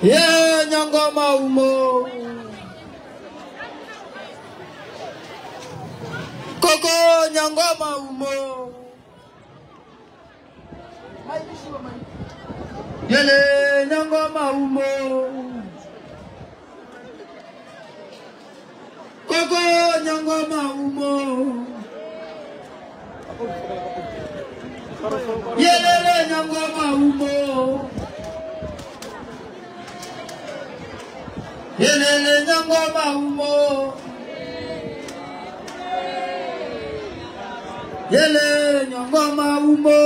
Yeah, nyangoma umo. Koko nyangoma umo. Yele nyangoma umo. Koko nyangoma umo. Yele nyangoma umo. Yele nyangoma umo. Yele nyangoma umo.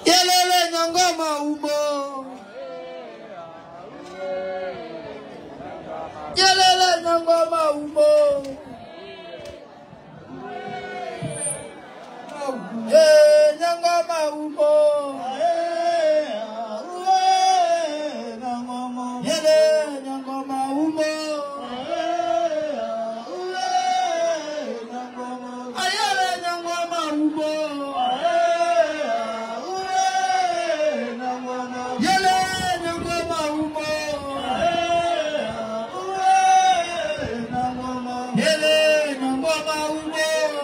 Yele nyangoma umo. Yele nyangoma umo. Nyangoma umo. Yele nyangoma umo. Ayele nyangoma umo. Yele nyangoma umo. Yele nyangoma umo.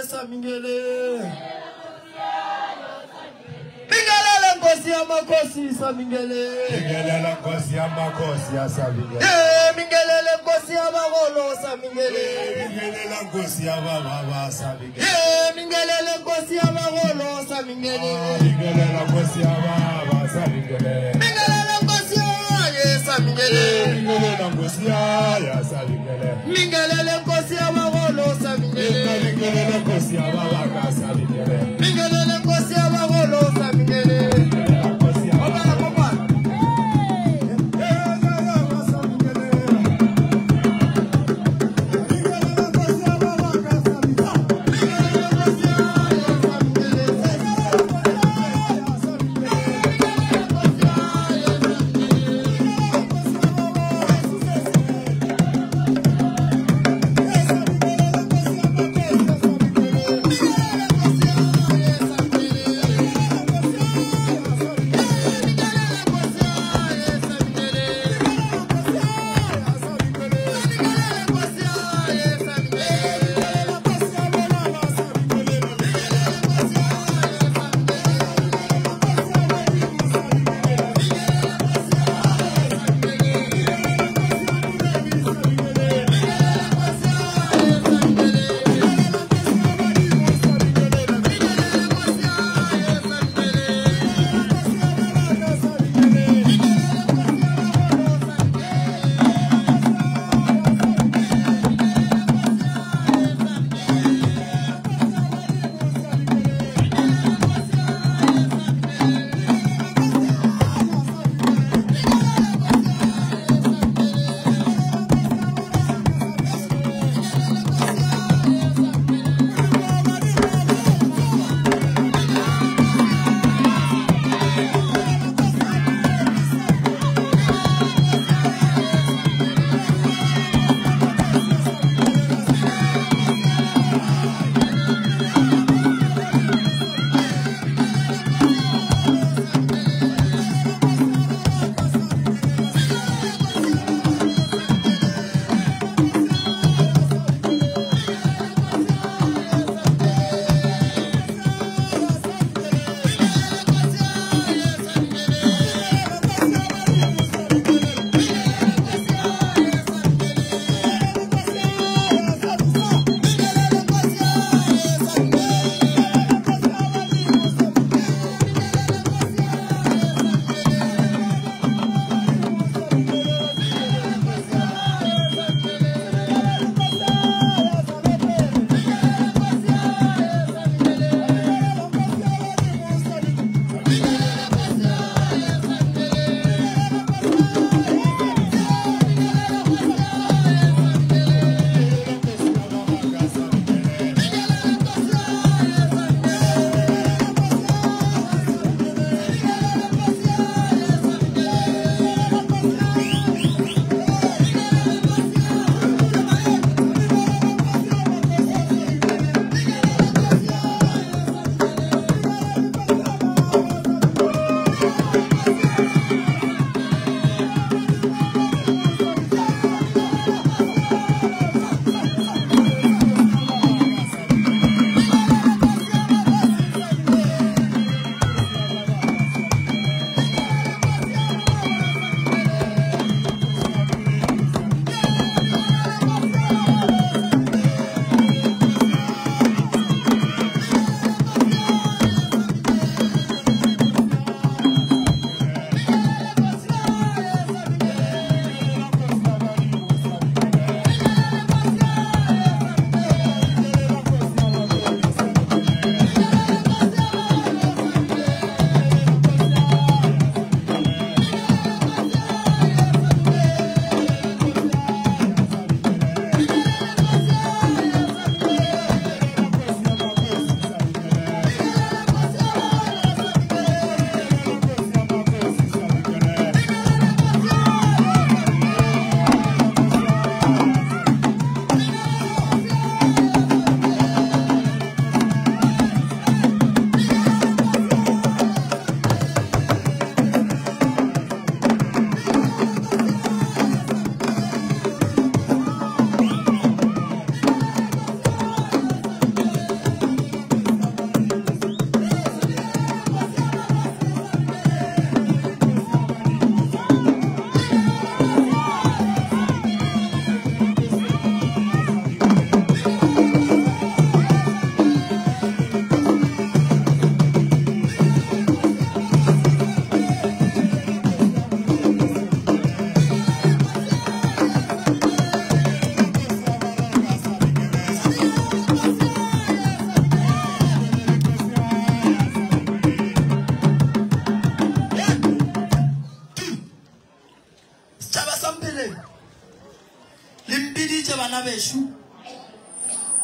Samingele. Mingelele ngosi ya makosi Samingele. Mingelele ngosi ya makosi ya Samingele. Mingelele ngosi ya magolo Samingele. Mingelele ngosi ya baba Samingele. Mingelele ngosi ya magolo Samingele. Mingelele ngosi ya baba Samingele. Mingelele ngosi ya Samingele. Mingelele ngosi ya Samingele. Mingelele ngosi ya magolo Samingele. Mingelele ngosi ya baba Samingele. Mingelele ngosi ya magolo Samingele. Yes,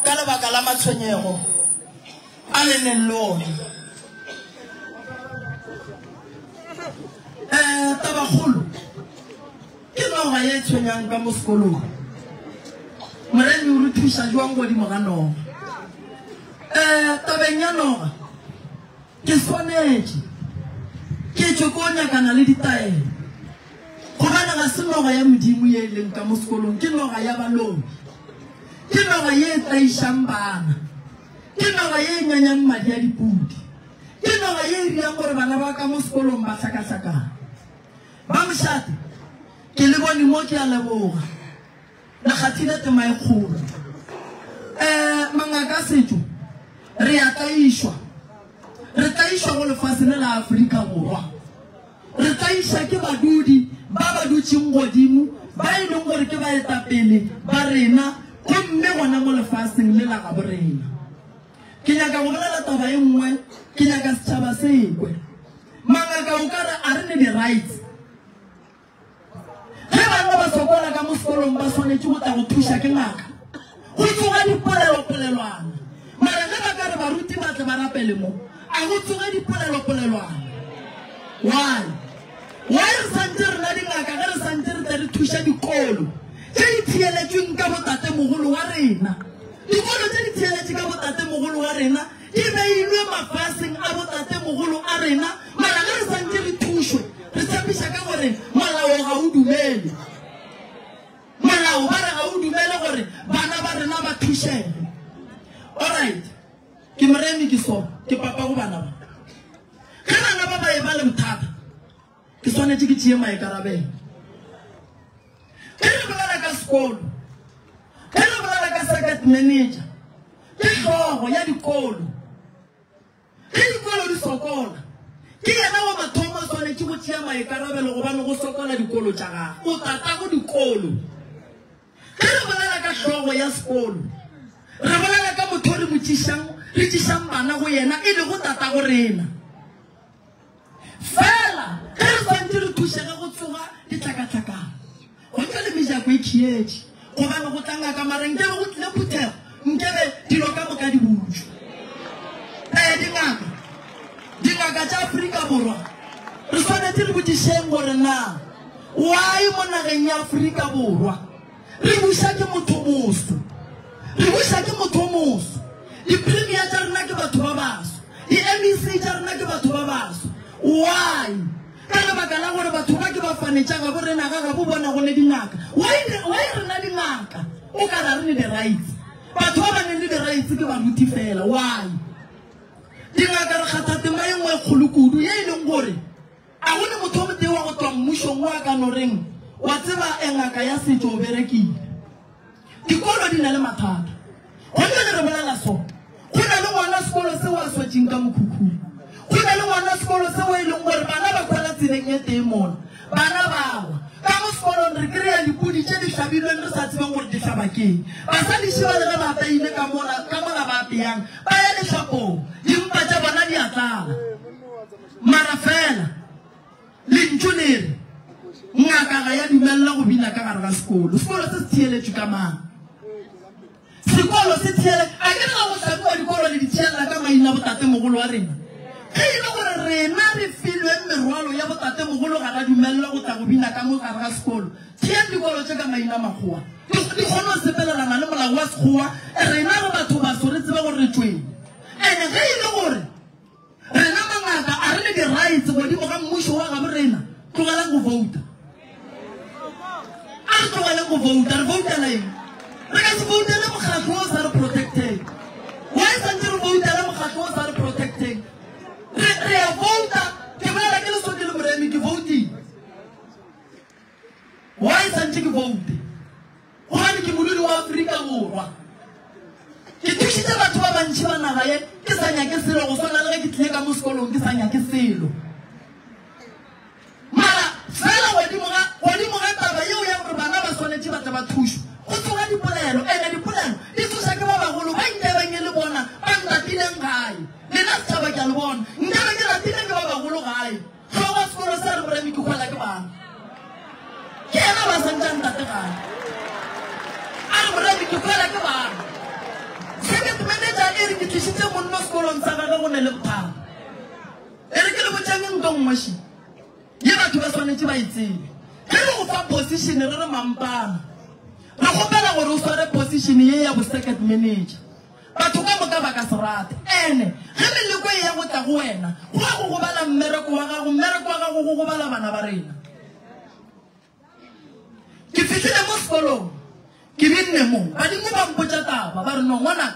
ka lebaka la matshwenyego a le neng le one. Tabakgolo ke noga ye tshwenyang ka mo sekolong. Moremi o re thusa jwang godimo ga noga. Tabeng ya noga ke swanetse ke tšo ko nyakana le ditaele gobane ga se noga ya modimo ye e leng ka mo sekolong, ke noga ya balobi, ke noga ye e tlaišang bana, ke noga ye e nyanyang madi a dipudi, ke noga ye e riang gore bana ba ka mo sekolong ba hlakahlakana. Ba mošate ke le bone mo ke a leboga le kgathile tema e kgolo. Mangaka setšo re a tlaišwa, re tlaišwa go lefase le la Afrika Borwa, re tlaiša ke badudi ba ba dutšeng godimo ba e leng gore ke baetapele ba rena gomme gona mo lefaseng le la gabo rena. Ke nyaka go bolela taba e nngwe, ke nyaka setšhaba se ekwe. Mangaka o kare a re ne di-rights. Ge bana ba sokola ka mo sekolong ba swanetse go tla go thuša ke ngaka go tsoga dipolelopolelwana, mara ge ba ka re baruti ba tle ba rapele mo a go tsoga dipolelopolelwana. Why re santse re na dingaka ge re santse re tle re thuša dikolo tše di thieletsweng ka botatemogolo wa rena? Dikolo tše di thieletse ka botatemogolo wa rena di beilwe mafaseng a botatemogolo a rena, mara ge re santse re thušwe re tshepiša ka gore molao ga o dumele. Molao ba re ga o dumele gore bana ba rena ba thušege. Alright, ke moremi ke so ke papa go bana ba. Ge bana ba ba e ba le bothata ke swanetse ke tšee maikarabelo. Ge re bolela ka sekolo, ge re bolela ka circuit manager ke tlhogo ya dikolo, ge dikolo di sokola ke yena wa mathomo a swanetse go tšea maikarabelo gobane go sokola dikolo tša gago, o tata go dikolo. Ge re bolela ka tlhogo ya sekolo re bolela ka motho re mo tšešang bana go yena e le go tata go rena. Fela ge re santse re thušege go tsoga ditlhakatlhakana go ntle le mejako e khietše gobane go tla ngaka mara nkebe go tlile phuthego, nkebe dilo ka moka di butšwe. Dingaka tša Afrika Borwa re swanetse re botšišeng gore na why mo nageng ya Afrika Borwa re buša ke motho moso, re buša ke motho moso, di-premier tša rena ke batho ba baso, di-MEC tša rena ke batho ba baso. Why? Ka lebaka la gore batho ba ke ba fanetšaga bo rena ga bo bona go le dingaka. Why rena dingaka o ka ra re ne di-rights? Batho ba ba neng le di-rights ke baruti fela. Why? Dingaka re kgatha tema e nngwe e kgolo kudu ye e leng gore a go ne motho o motee wa go twa mmušong wa ka no reng wa tseba ngaka ya setšo o berekile. Dikolo di na le mathata gonne re bolela so go na le ngwana sekolo seo a swetšeng ka mokhukhung, go na le ngwana sekolo seo e leng gore bana ba kwala tseleng e teng mona, bana bawa ka mo sekolong re kry-a dipudi tše di hlabilweng re sa tsebeng gore di hlaba keng. Basadi šiba le ge ba apeile ka mola ba apeyang ba ya letlhapong, dimpa tša bona di a tlala. Mara fela lentšu le re ngaka ga ya dumelela go bina ka gare ga sekolo. Sekolo se se thieletšwe ka mang? Sekolo se thiele a ke re ga go hlabiwa dikolo le di thielela ka maina a botatemogolo wa rena. Ge e le gore rena re filweng merwalo ya botatemogolo ga ra dumelela go tla go bina ka mo gare ga sekolo, thieng dikolo tše ka maina makgowa di kgone go sepelelana le molao wa sekgowa. Rena re batho baso re tsebe gore re tšweng, and-e ge e le gore rena mangaka a re le di-rights godimo ga mmušo wa gabo rena, tlogelang go vouta. A re tlogelang go vouta, re voutela eng? Re ka se voutele mokgatlo o sa re protecteng. Why santse re voutele mokgatlo o sa re protecteng? Re a vouta, ke bolela ke leso ke le moremi ke voutile. Why santse ke voute? Gobane ke modudi wa Afrika Borwa, ke thušitše batho ba bantši ba naga ye ke sa nyake selo go swana le ge ke tlile ka mo sekolong ke sa nyake selo. Mara fela godimo ga taba yeo ya gore bana ba swanetše ba tla ba thušwe go tsoga dipolelo, ene dipolelo di thuša ke ba bagolo ba nkebeng e le bona ba ntatileng gae. Lena setšhaba ke a le bona nkebe ke ratileng ke ba bagolo gae. Tlhogo sekolo se re moremi ke kgwela ke bana ke ena ba santša ntate gae a re moremi ke kgwela ke bana. tshitse monna sekolong sa ga go ne le bothata ere ke le botsang ntong moshi ye batho ba tshwanetse ba itsebe ke le go fa position re re mampana re gopela gore o sware position ye ya bo second manager batho ka moka ba ka serate ene ge meleko e ya go tla go wena go bala mmereko wa gago go bala bana ba rena ke fitlhile mo sekolong ke binne mo badimo ba mpotsa taba ba re no ngwana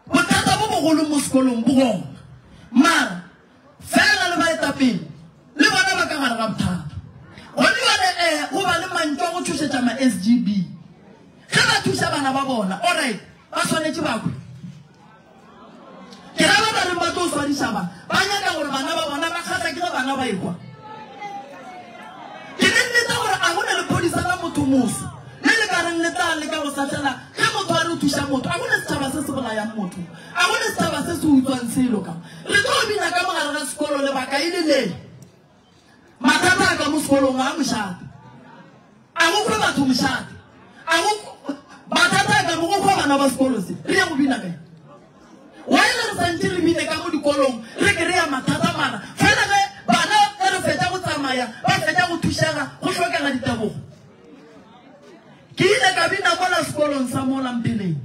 bothata bo bogolo mo sekolong bo gona mara fela le baetapele le bona ba ka gare ga bothata gone bane go ba le mantlo a go thusetsa ma-SGB ge ba thusa bana ba bona alright ba tshwanetse bakwe ke ra ba re ba tlo swadiša ba nyaka gore bana ba bona ba kgatla ke ge bana ba ekwa ke nnete gore a gona le phodisa la motho moso le le ka reng le tla le ka go satlela ge motho a re o thuša motho a gone setšhaba se se bolayang motho a gone setšhaba se se utswang selo ka re tlo bina ka mogare ga sekolo lebaka e le le mathata a ka mo sekolong a mošate a go kgwe batho mošate mathata a ka mo go kgwa bana ba sekolo se re ya go bina kae wa ile re santse re bine ka mo dikolong re ke re ya mathata mana fela ge bana e re fetsa go tsamaya ba fetsa go thušega go tlhokega ditebogo ke ile ka bina mola sekolong sa mola mpeleng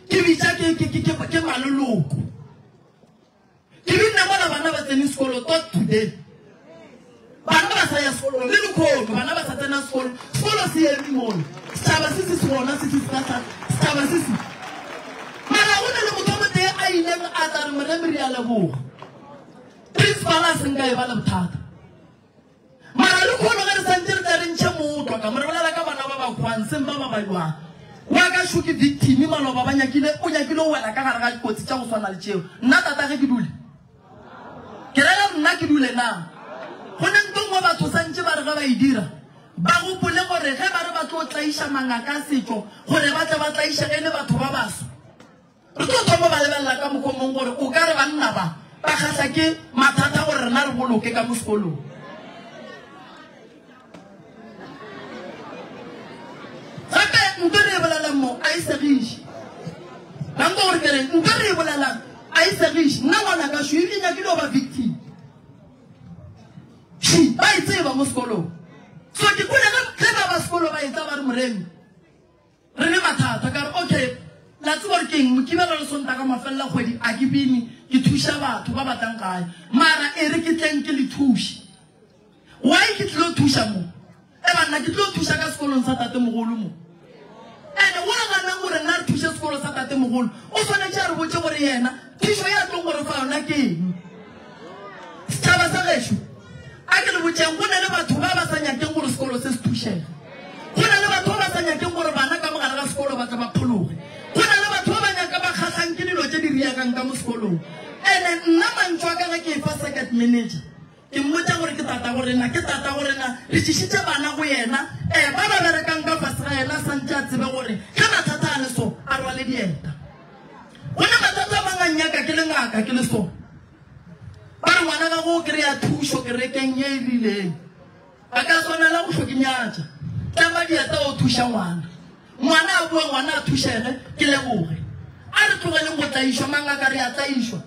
ke bitša ke maloloko ke binne mola bana ba tsene sekolo tot today bana ba sa ya sekolong le dikgono bana ba sa tsena sekolo se eme mola setšhaba se se gona se se setšhaba se se mara go ne le motho mo tee a ileng a tla re moremere ya leboga principal a seng ka e ba le bothata mara le kgono ge re santse re tla re ntšhe motlwa ka more bolela ka bana ba ba kgwang seng ba ba baiwang wa ka šo ke victime maloba o nyakile o wela ka gare ga dikotsi tša go swana le tšeo nna tata ge ke dule ke rela nna ke dule na go ne ntongwe batho santse ba re ga ba e dira ba gopole gore ge ba re ba tlo tlaiša mangaka a setšo gore ba tle ba tlaišege le batho ba baso re tlo thoma ba lebelela ka mokomong gore o ka re banna ba kgatlha ke mathata gore rena re boloke ka mo sekolong gape nto re e bolelang mo a e segiše nanko gore ke reng nto re e bolelang a e segiše nna ngwana ka šo ebile nyakile o ba victim ba e tseba mo sekolong so ke kone ge ba sekolo ba etsa ba re moremi re le mathata ka re okay la tse gore keng mokibela le sonta ka mafelela kgwedi a ke bine ke thuša batho ba batlang gae mara e re ke tleng ke le thuše why ke tlilo thuša mo e banna ke tlilo thuša ka sekolong sa tate mogolo mo ande wa ganang gore nna re thuše sekolo sa tate mogolo o tshwanetse a re botse gore yena thušo ya tlong gore fa yona ke eng setšhaba sa gešo a ke le botseng go ne le batho ba ba sa nyakeng gore sekolo se se thušega go ne le batho ba ba sa nyakeng gore bana ka mogare ga sekolo ba tla ba phologe go na le batho ba ba nyaka ba kgatlhang ke dilo tse di riakang ka mo sekolong ande nna mantswa ka ge ke e fa second manager ke mmotsa gore ke tata gorena re tšišitše bana go yena ba ba berekang ka fase ga yena santse a tsebe gore ge mathata a le so a rwale dieta go ne mathata a manganyaka ke le ngaka ke le so ba re ngwana ka go kry-a thušo kerekeng ye e rileng ba ka tshwanela go tlhokenyatša tlama dieta o thuša ngwana a bua ngwana a thušege ke leboge a re tlogeleng go tlaišwa mangaka re a tlaišwa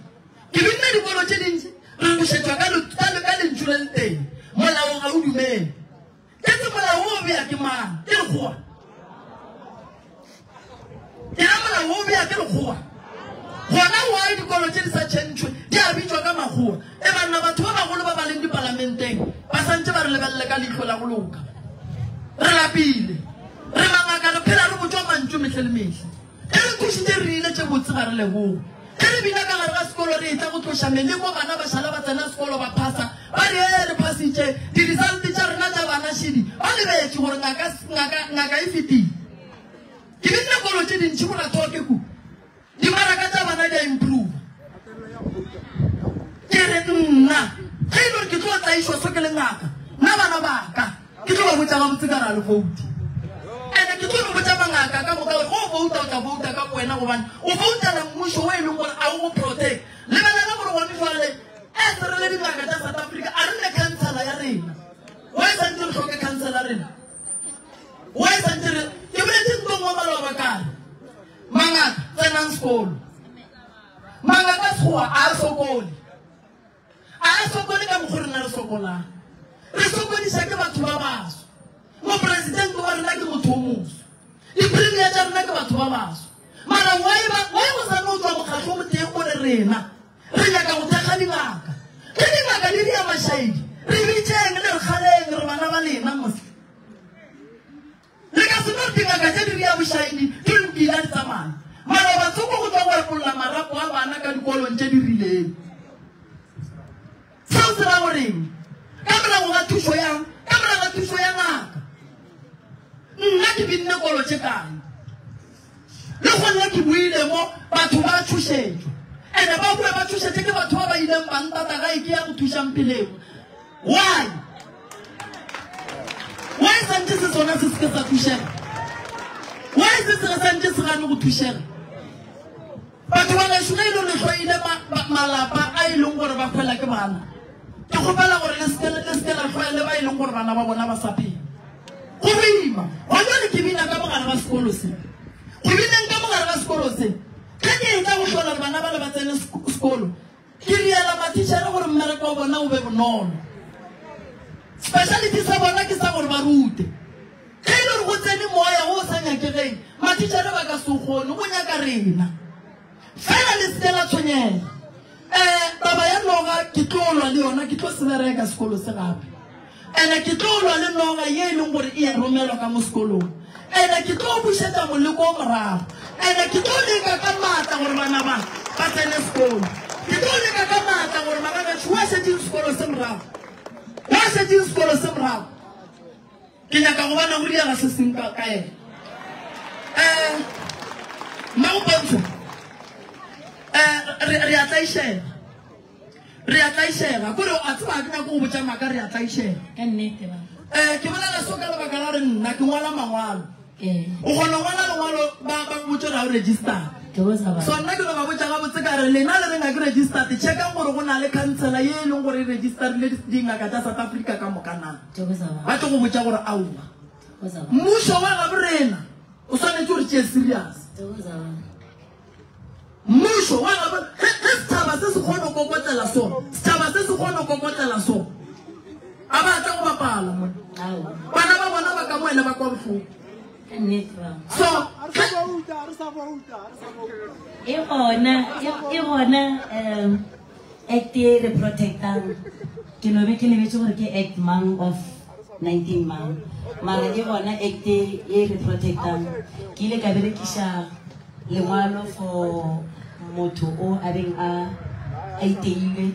ke binne dikolo tše dintši re bušetšwa ka lentšu le le teng molao ga o dumele ke se molao o bea ke mang ke lekgowa ke ra molao o bea ke lekgowa gona why dikolo tše di sa tšhentšhwe di a bitswa ka makgowa e banna batho ba bagolo ba ba leng dipalamenteng ba santse ba re lebelele ka leitlho la go loka re lapile re mangaka re phela re botswa mantso metlhe le metlhe e re thušitše re ile tše botse ga re lebogo e re bina ka gare ga sekolo re etla go tloša meleko bana ba šala ba tsena sekolo ba phasa ba re re phasitše di-resulte tša rena tša bana šidi ba lebetše gore ngaka e fetile ke binne kolo tše dintšhi borathoa ke ku dimaraka tša bana di a improve ke re nna ge e le gore ke tlo tlaišwa so ke le ngaka nna bana baka ke tlo ba botsa ga botse ka ra le vouti ande ke tlo le botsa mangaka ka moka gore go vouta o tla vouta ka wena gobane o voutela mmušo o e leng gore a o go protect lebelela gore gone fale e serele dingaka tša South Africa a re ne councela ya rena wa e santse re tlhoke councela rena wa e santse re ke boletse ntong wa maloba kare mangaka tsenang sekolo mangaka tshwa a sokole ka mogore na re sokola re sokodisa ke batho ba baso mo president wa rena ke motho o moso di premier tsa rena ke batho ba baso mara why go sa no tswa mogahlo mo teng go re rena re nyaka go thega dingaka ke dingaka di ya mashahidi re bitšeng le re kgaleng re bana ba lena mose le ka se no dingaka tse di ya boshahidi ke lokile di tsamaya mara ba tsoko go tswa go epolla marapo a bana ka dikolong tse di rileng sao se ra gore ka mora go ga thuso yang ngaka nna ke binne kolo tse kae le go nna ke buile mo batho ba thusetso ene ba bua ba thusetse ke batho ba ba ileng ba ntata ga ke ya go thusang peleng why santse se sona se se sa thušega why se se santse se gane go thušega batho ba ga shuna ile le tlhoile malapa a ileng gore ba phela ke bana ke gopela gore le skela tlhoile ba ileng gore bana ba bona ba sa phela go boima gona le ke bina ka mogare ba sekolo se go bineng ka mogare ba sekolo se ka ke etsa go tlhola gore bana ba le ba tsene sekolo ke riela matitšhere gore mmereko wa bona o be bonolo speciality sa bona ke sa gore ba rute ke ile go tsene moya go sa nyakegeng matitšhere ba ka se kgone go nyaka rena fela le stela tshonyela taba ya noga ke tlolwa le yona ke tlo se bereka sekolo se gape ene ke tlolwa le noga ye e leng gore e ya romelwa ka mo sekolong ene ke tlo bušetša moleko o morago ene ke tlo leka ka maatla gore bana ba tsene sekolo ke tlo leka ka maatla gore magagetši wa šetšeng sekolo se morago ke nyaka go bana go diega se seng ka ene magopontsho re a tlaišega kore a tseba ke nyako go botša maaka re a tlaišega ke bona la soka lebaka la re nna ke ngwala mangwalo o kgona ngwala lengwalo ba botse ra o registera so nna ke no ba botša ga botse ka re lena le renga ke registered checkang gore go na le councela ye e leng gore e registerile dingaka tsa south africa ka mokanang ba tlo go botša gore aowa mmušo wa gabe rena o swanetse gore tšee serious mmušo wa gabe ge setšhaba se se kgone kokotlela so a ba tla go bapala mo bana ba bona ba ka moene ba kwa botlhoko so e gona act e re protectang ke no be ke lebetse gore ke act mang of 19 mang mara e gona act e re protectang ke ile ka berekiša lengwalo for motho o a beng a iteilwe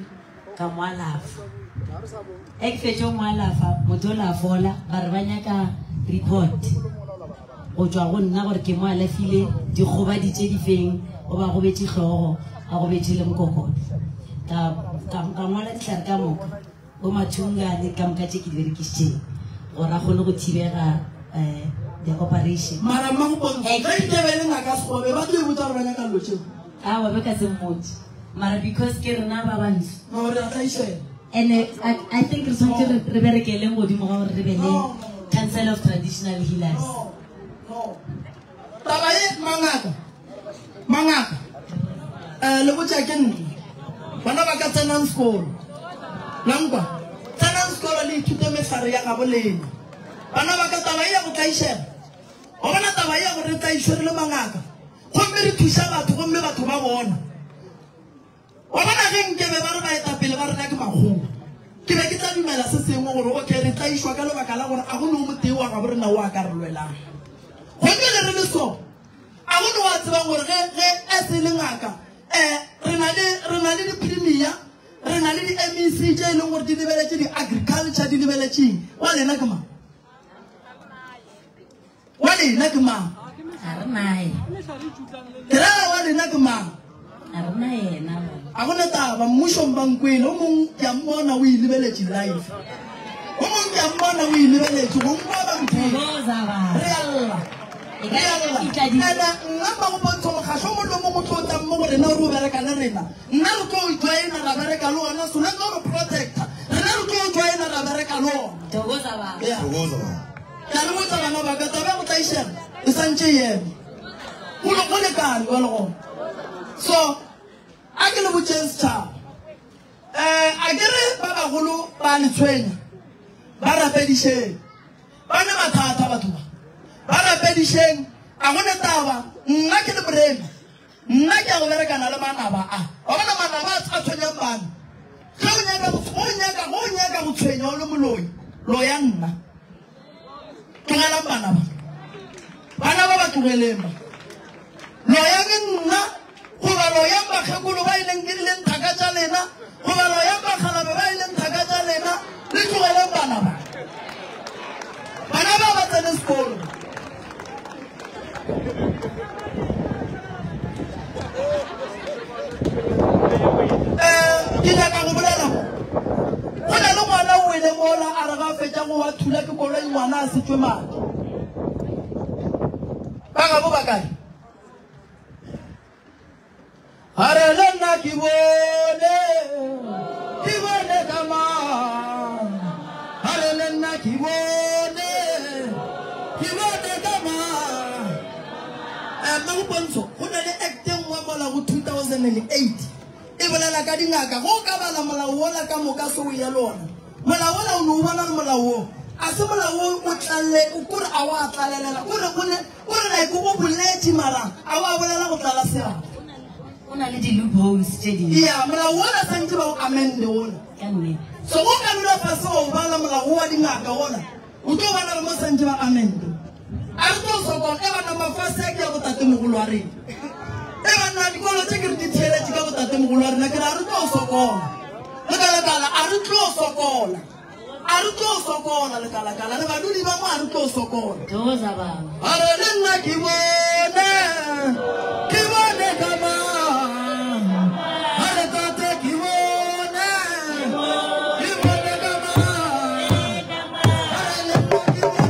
ka moalafa e ke fetše moalafa motho o la fola ba re ba nyaka report go tswa go nna gore ke mo alafile dikgobaditše di feng o ba gobetse tlhogo a gobetse le mokokolo ka ngwala ditlhare ka moka o mathunga le ka moka tše ke di berekišitšeng gore a kgone go thibega the operation mara magopontsho ge nkebele ngaka sekgobe ba tlo e botsa gore ba nyaka lo tšeo awa be ka se mmotse mara because ke rena ba bantsho gore a tlaišela and I think re tshwanetse re berekeleng godimo ga gore re be le council of traditional healers taba e mangaka le botša ke nne bana ba ka tsenang sekolo lankwa tsenang sekolo le ithute megare ya gabo lena bana ba ka taba e ya go tlaišega go bona taba e ya gore re tlaišwe re le mangaka gomme re thuša batho gomme batho ba bona wa bona ge nkebe ba re ba etapele ba rena ke magolo ke be ke tla dumela se sengwe gore okay re tlaišwa ka lebaka la gore a go ne o moteo wa gabo rena o a ka re lwelang gomme le re le so a go ne wa tsebang gore ge se le ngaka re na le di-premier re na le di-mec tše e leng gore di lebeletše di-agriculture di lebeletšeng wa lena ke mang ke rela wa lena ke mang a gona taba mmušong bankwele o mongwe ke a mmona o ilebeletše life o mongwe ke a mmona o ilebeletše go nkwa bantherealla nna magopontsho mokgatlho mo lo mo motho o tlang mo go rena gore o bereka le rena nna re tlo o joina ra bereka le ona so letlo re protecta rena re tlo o joina ra bereka le ona ke a le botsa bana baka tabe go tlaišega e santše eme go lekane wa le gona so a ke le botjeng tsa a kere ba bagolo ba le tshwenya ba rapedisheng ba ne mathata batho ba rapedisheng a gone taba nna ke le brema nna ke go berekana le manaba a bona manaba a tshwenyang bana go nyaka go tshwenya o le moloi lo ya nna tlogelang bana ba tlogeleng ba lo ya ke nna goba lo ya bakgekolo ba ileng ke dileng thaka tša lena goba lo ya bakgalabe ba ileng thaka tša lena le tlogelang bana ba tsene sekolo ke nyaka go bolela go na le ngwana o wele mola a re ga fetša go wa thula ke koloi ngwana a setswe madi ba gabo ba kae a re le nna ke bone ka mang a re le nna ke bone ka mang magopontsho go na le acteng wa mola go 2008 e bolela ka dingaka go ka bala molao wola ka moka se o ya lona molao wola o ne o bona le molao wo a se molao o tlalle o kore a wa tlalelela kore like o boletse mara a wa bolela go tlala serapa o na le di-loopholes tse dingwe ya molao wola santse ba o amende ona ka nnete so go ka dula fase o bala molao wa dingaka ona o tlo bona re mo santse ba amende a re tlo sokola e bana mafase ke ya go tatemogolo wa rena e bana dikolo tse ke re ditheletše ka go tatemogolo wa rena ke re a re tlo sokola lekalakala a re tlo sokola lekalakala le badudi ba mo a re tlo sokola doza baba a re le nna ke bone ka mang a re tate ke bone ka mang a re le nna ke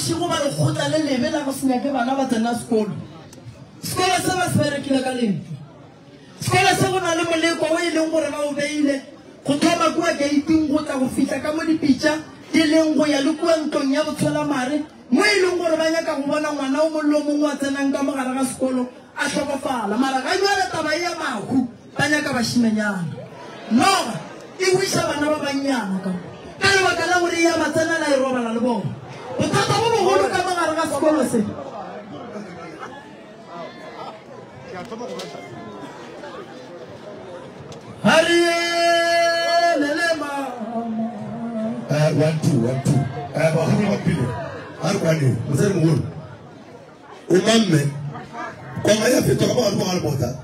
bošigo ba re kgotla le lebe la go senyake bana ba tsena sekolo sekolo se ba se berekile ka lento sekolo se go na le moleko o e leng gore ba o beile go thoma kua gating go tla go fitlha ka mo dipitša di leng go ya le kua ntlong ya botsholamare mo e leng gore ba nyaka go bona ngwana o mollo mongwe a tsenang ka mogare ga sekolo a tlhokofala mara ga jwale taba ya mahu ba nyaka bašimenyana noga e buisa bana ba bannyana ka lebaka la gore ya ba tsena la e robala le bona bothata bo bogolo ka mogare ga sekolo se One, two. Bahari mapile. Arkwani, mzee mguru. Umame. Kwa maya fito kama alikuwa alipota.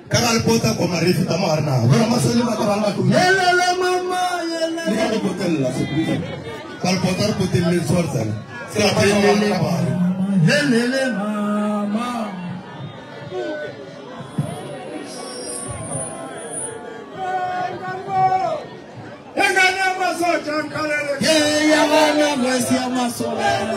Kama alipota kwa marifi kama arna. Wana masali makaranga tu. Yelele mama, yelele. Ni kama hotel la sekuri. Alipota hotel le sorsa. Sala payele kama. Yelele mama. Ya bana mwezi ya masola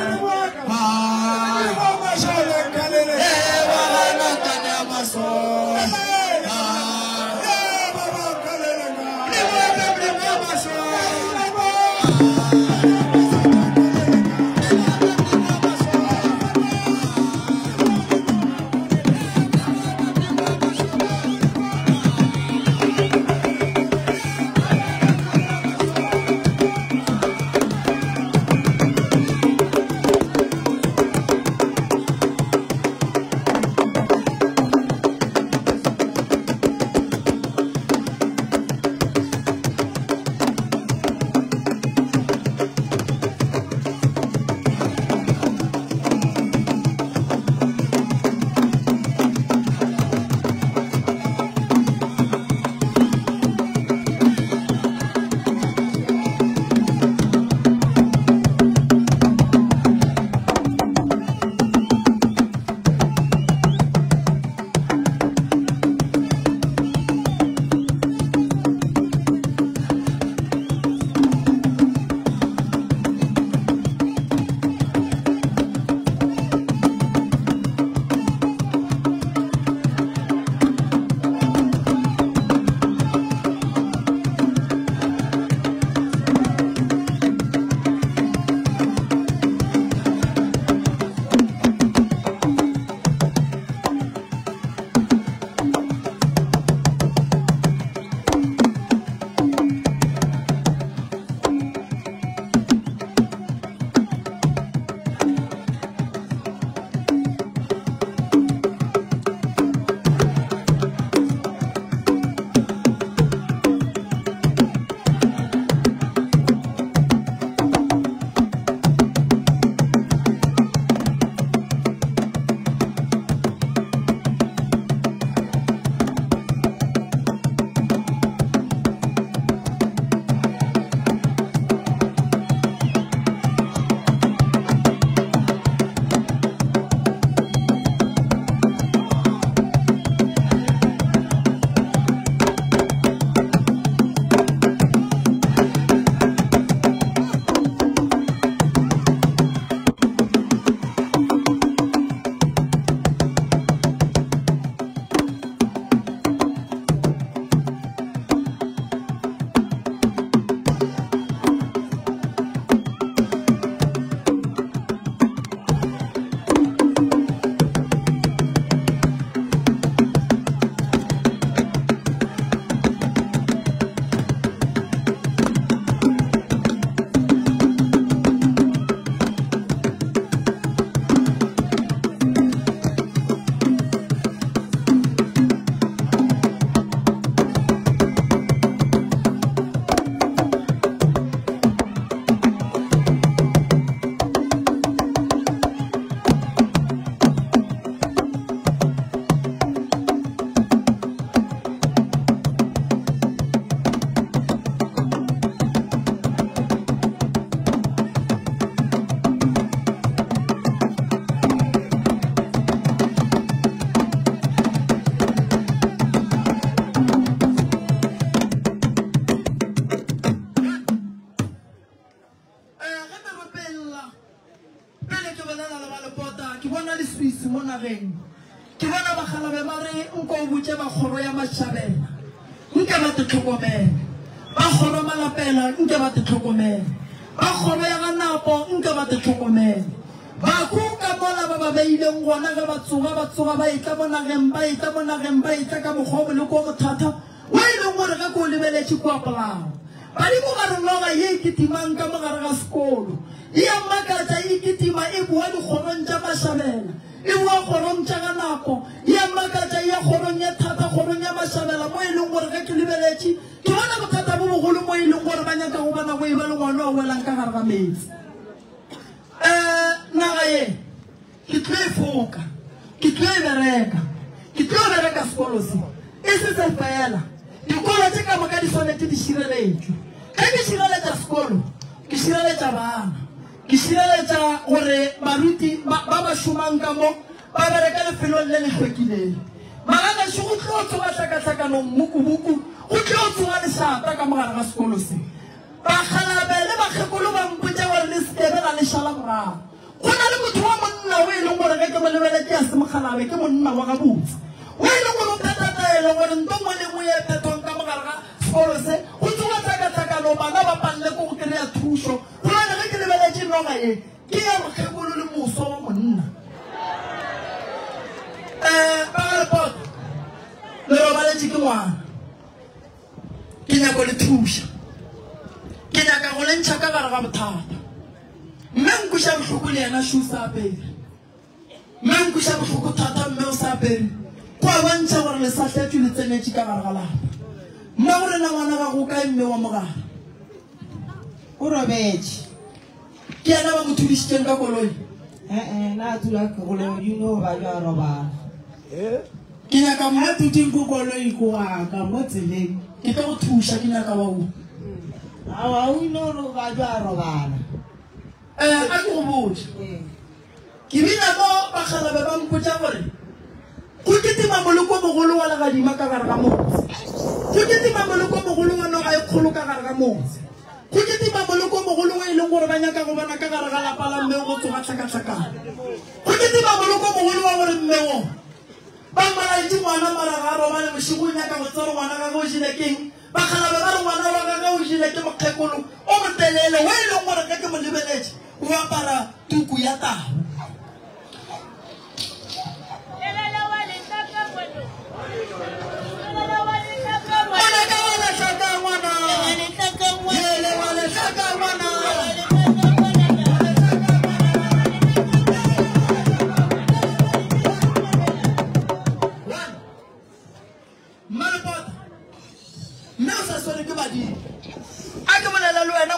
bolela le ba Lepota ke bona le Swiss mo nageng ke bona bagalabe ba re nko botse ba kgoro ya Mashabela nke ba tlhokomela ba kgoro malapela nke ba tlhokomela ba kgoro ya Ganapo nke ba tlhokomela ba kuka mola ba ba beileng gona ga ba tsoga ba itla ka moghobo le ko mothata wa ile gore ga ko lebeletse kwa polao ba di mo ga re noga ye kitimang ka mogare ga sekolo ya makatsa e kitima e bua di kgorong tša Mashabela e bua kgorong tša Ganapo ya makatsa ya kgorong ya thata kgorong ya Mashabela mo e leng gore ga ke lebeletse ke bona bothata bo bogolo mo e leng gore ba nyaka go bona go e ba le ngwana o welang ka gare ga metsi naga ye ke tlo e foka ke tlo e bereka sekolo se e se fela dikolo tse ka moka di tshwanetse di šireletswe ge ke šireletša sekolo ke šireletša bana ke šireletša gore baruti ba ba šomang ka mo ba bereka lefelong le le hlwekileng maganaše go tlo tsoga tlhakatlhakanong mokubuku go tlo tsoga lešata ka mogare ga sekolo se bagalabe le bakgekolo ba mpotse gore le sekebe ga le šala morago go na le motho wa monna o e leng gore ge ke mo lebeletse ya se mogalabe ke monna wa gabotse o e leng gore o phetataele gore nto ngwe le ngwe e phethong ka mogare ga sekolo se go tsoga tlhakatlhakano bana ba panle ko go kry-a thuso gobane ge ke lebeletse noga e ke ya mokgekolo le moso wa monna Lepota le robaletse ke ngwana ke nyako le thuša ke nyaka go lentšha ka gare ga bothata mme nkuša bohloko le yena shu sa apere mme nkuša bohloko thata mme o sa apere kwa bontšha gore le sa tletšwe le tsenetše ka gare ga lapa mme gore na ngwana ga go kae mme wa mogare o robetše ke yena ba mo thudišitšeng ka koloi na tula koloi dino ba jwa robala ke nyaka a tuting ko koloi ko aka mo tseleng ke tlo go thuša ke nyaka wa o awa o ino ba jwa robala a ke go botša ke bina mo bagalabe ba mpotša gore go ketima moloko mogolo wa legadima ka gare ga motse go ketima moloko mogolo wa noga e kgolo ka gare ga motse go ketima moloko mogolo wa e leng gore ba nyaka go bona ka gare ga lapa la mme go tsoga tlhakatlhakana go ketima moloko mogolo wa gore mmeo ba malaitse ngwana maraga a robale bošego o nyaka go tsere ngwana ga ge o jile keng bagalabe ba re ngwana wa ga ge o jile ke mokgekolo o motelele wa e leng gore ge ke mo lebeletse o apara tuku ya tao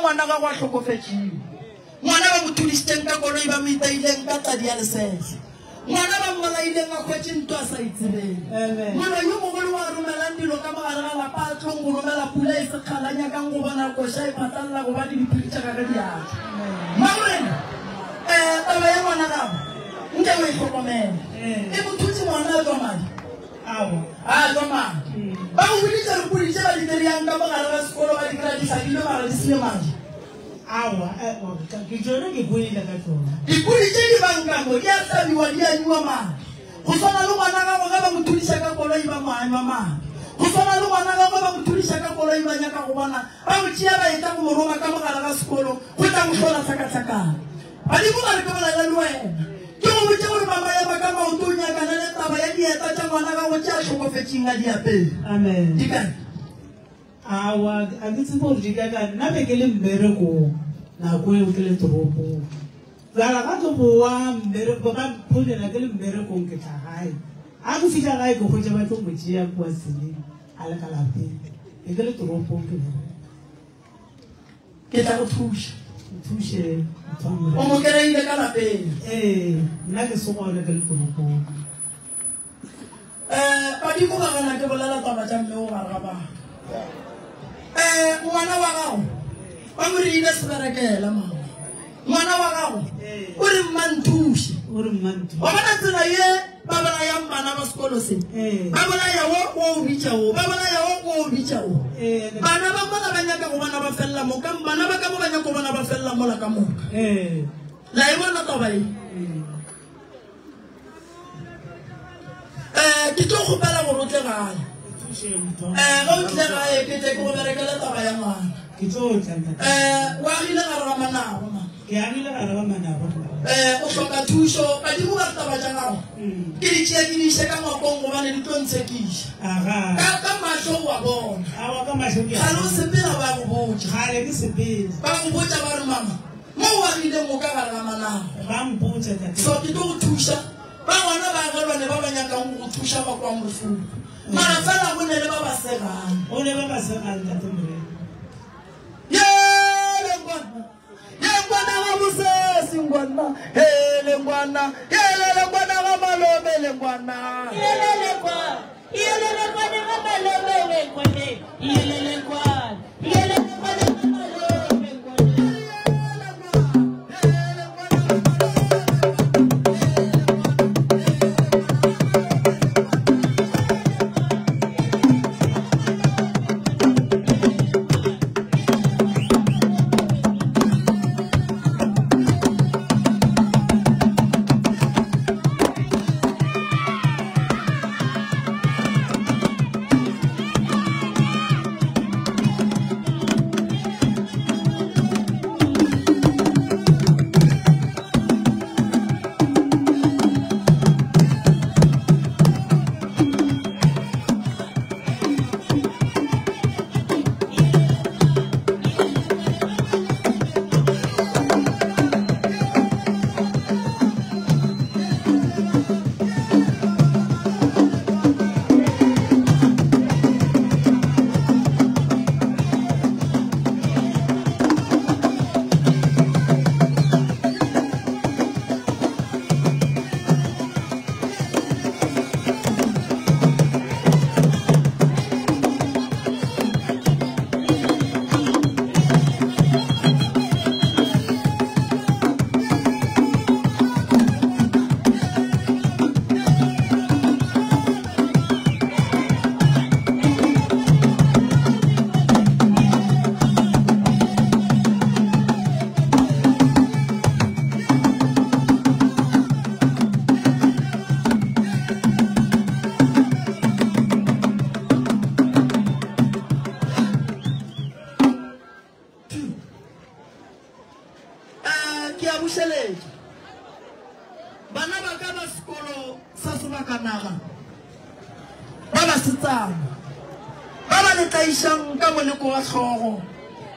ngwana ga go a tlhokofetšeng ngwana ba mo thudišitšeng ka koloi ba mo itaileng ka tadi ya lesese ngwana ba mmolaileng a kgwetse nto a sa itsebeng ngwana yo mogolo wa romelang dilo ka mogare ga lapa a tlong go romela pula e sekgala nyakang go bona koša e phatlalela go ba le diphiri tša gage diatla magorena taba ya ngwana gago nke o e tlhokomela e mo thutse ngwana a tswa madi a tswa madi ba go boditša repoditše ba diteriang ka mogare ga sekolo ba di kry-a ditlhakile mara di sele madi awa ke tsone ke buile ka tsone dipudi tše di bankamo di a hlabiwa di a nyiwa madi go tshwana le ngwana gago ge ba mo thudiša ka koloi ba mo anywa madi go tshwana le ngwana gago ba mo thudiša ka koloi ba nyaka go bona ba mo tšea ba eta go mo roma ka mogare ga sekolo go tla mo hlola tlhakatlhakana badimo gare ke bolela le wena ke go botse gore mama ya ba ka maoto o nyakana le taba ya dieta tša ngwana gago tše a tlhokofetšeng a diapere amen di kae awa a ke tsebe gore di kaka nna be ke le mmerekong nako eo ke le toropong tsala ka tlo boa mmereko ba mpholela ke le mmerekong ke tla gae a go fitlha gae ke kgwetsa ba tlo mo tšea kua seleng a le ka lapeng e ke le toropong ke tla go thuša thuše o mo kry-ile ka lapeng nna ke sogole ke le toropong badimo ba gana ke bolela taba tša mme o gare ga bana ngwana wa gago ba mo reile seberekela mama ngwana wa gago o re mmanthuše o re mmantu wa bona tsela ye ba bolayang bana ba sekolo se ba bolayawo o bitšago ba bolayawo o bitšago bana ba mola ba nyaka go bona ba felela moka bana ba ka mo ba nyaka go bona ba felela mola ka moka la e bona taba e ke tlo gopela gore o tle gae ga o tle gae ke tle ke go berekela taba ya ngwana o agile gare ga manago o hloka thuso badimo ba re taba tša gago ke di tšea ke diše ka ngwakong gobane di tlo ntshekiša ka matlho o a bona ga le o sepela ba go botsa ba go botsa ba re mama mo o agileng o ka gare ga manago so ke tlo go thuša ba gona ba agelwane ba ba nyakang go thuša ba kwang bohloko mara fela go ne le ba ba segang Lengwana ga bosesi ngwana lengwana lengwana ga malome lengwana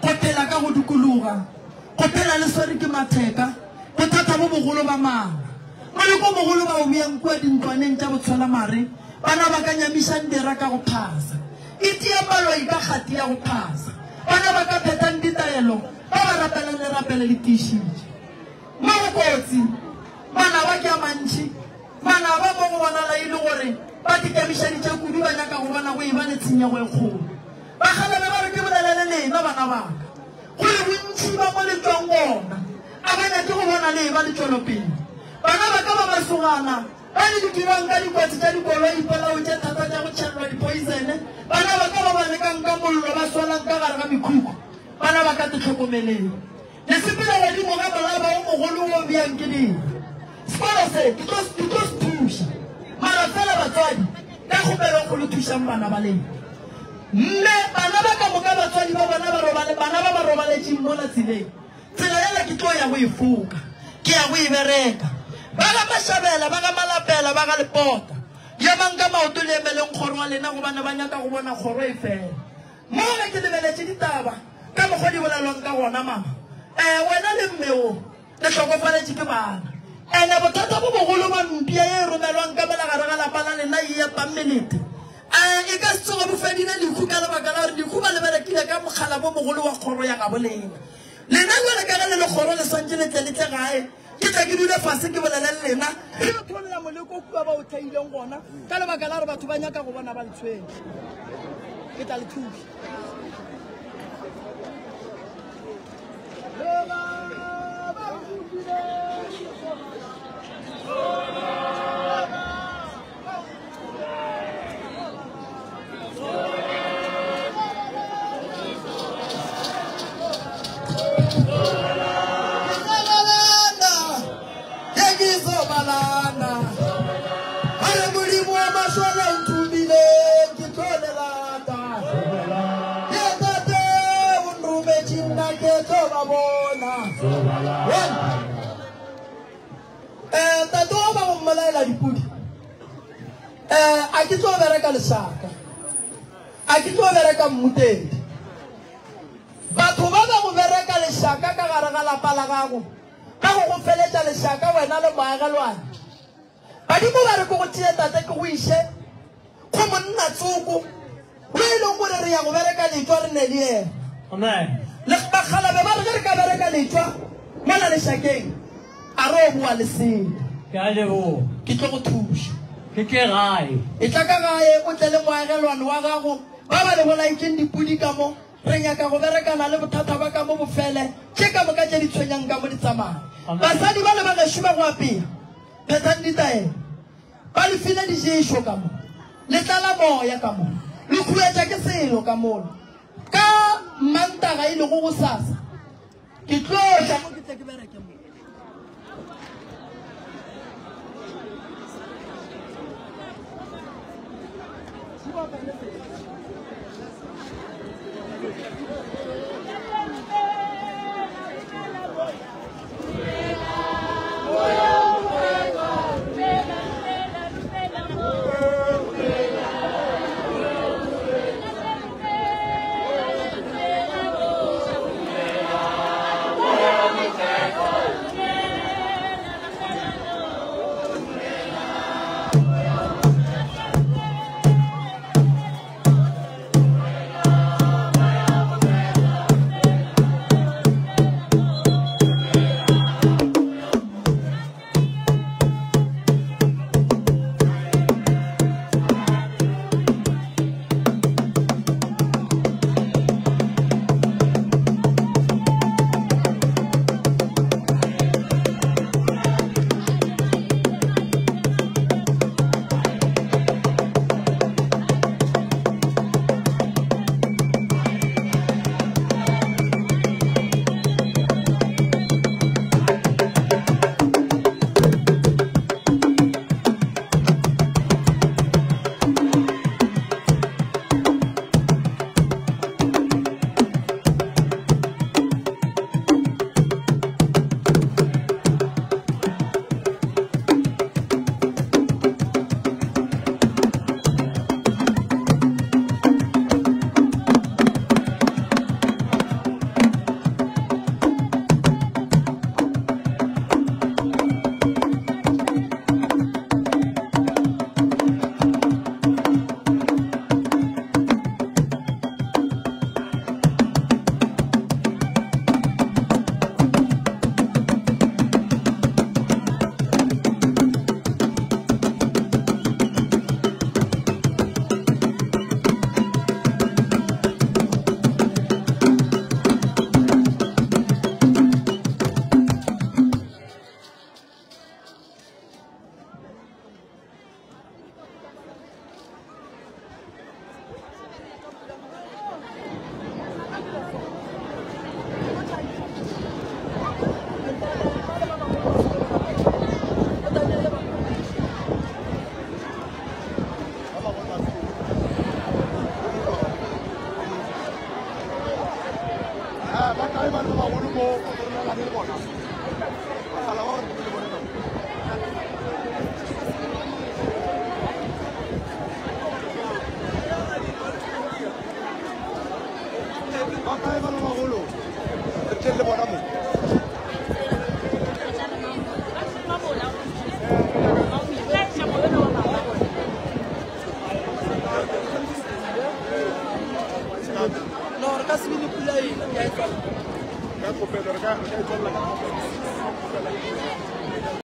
Kopela ka go dikologa kopela le swere ke matheka bothata bo bogolo ba mana moleko mogolo ba o beyang kwa dintwaneng tša botshola mare bana ba ka nyamisang dira ka go phasa itia maloi ka kgati ya go phasa bana ba ka phetang ditaelo ba ba rapelang le rapele le tišitše mo go kotsi bana ba ke a mantši bana ba mo go bonala e le gore ba dikemišaditše kudu ba nyaka go bona go e ba le tshenyego e kgolo ba kgalebe ba re ke bolelele lena bana baka go le bontši ba mo letšwang gona a ba nyake go bona le ba letšwelopele bana ba ka ba basogana ba le ditirang ka dikotsi tša dikoloi polaotše thata tša go tšhelelwa dipoisene bana ba ka ba ba lekang ka mollo ba swalang ka gare ga mekhukhu bana ba ka tetlhokomeleng le sepela godimo ga molaba o mogolo o bjang ke ding sekolo se ke tlo se thuša mara fela batswadi ka kgopelo go le thušang bana ba lena mme bana ba ka moka batswadi ba bana ba robaletšeng mo la tseleng tsela yela ke tlo ya go e foka ke ya go e bereka ba ga mašabela ba ga malapela ba ga lepota ya mang ka maoto le emeleng kgoro wa lena go bana ba nyaka go bona kgoro e fela mo ge ke lebeletše ditaba ka mokgwa di bolelwang ka gona mama wena le mmeo le tlhokofaletše ke bana ene bothata bo bogolo ba mpia ye e romelwang ka molagare ga lapa la lena e epammelete e ka se tsoge bofedile dikhu ka lebaka la gore dikhu ba leberekile ka mogala bo mogolo wa kgoro ya gabo lena lena jale ka ge le le kgoro le swantse letleletle gae ke tla ke dule fase ke bolelele lena e batho ba lela moleko o kua ba o thaileng gona ka lebaka la gore batho ba nyaka go bona ba letshweng ke tla le thusa Zobalana. Ale mulimo maswala ntubile kitolelata. Yetate unrume chinna keto babona. Tato ba ummalela dipudi. Akitwa bereka lesaka. Akitwa bereka mutedi. Batho ba ba go bereka lesaka ka gare ga lapa la gago. Ka go feletsa lesaka wena le moagelwane. Badimo ba re go tie tate ke go ishe. Go monna tsoko. Re ile go re ya go bereka letwa re ne le ene. Amen. Le ba khala be ba re ka bereka letwa. Mala lesakeng. A ro bua le seng. Ka lebo. Ke tlo go thusha. Ke gae. E tla ka gae o tle le moagelwane wa gago. Ba ba le bona ikeng dipudi ka mo. Re nyaka go berekana le bothata ba ka mo bofele. Ke ka mo ka tse di tshwenyang ka mo di tsamaya. Basadi ba le ba gešo ba go apea. Phethang ditaelo. Ba le file dijeso ka mo. Le tlala moya ka mo. Le khuetša ke selo ka mo. Ka Mantaga ile go go sasa. Ke tlo tla mo ke tle ke bereke mo. No,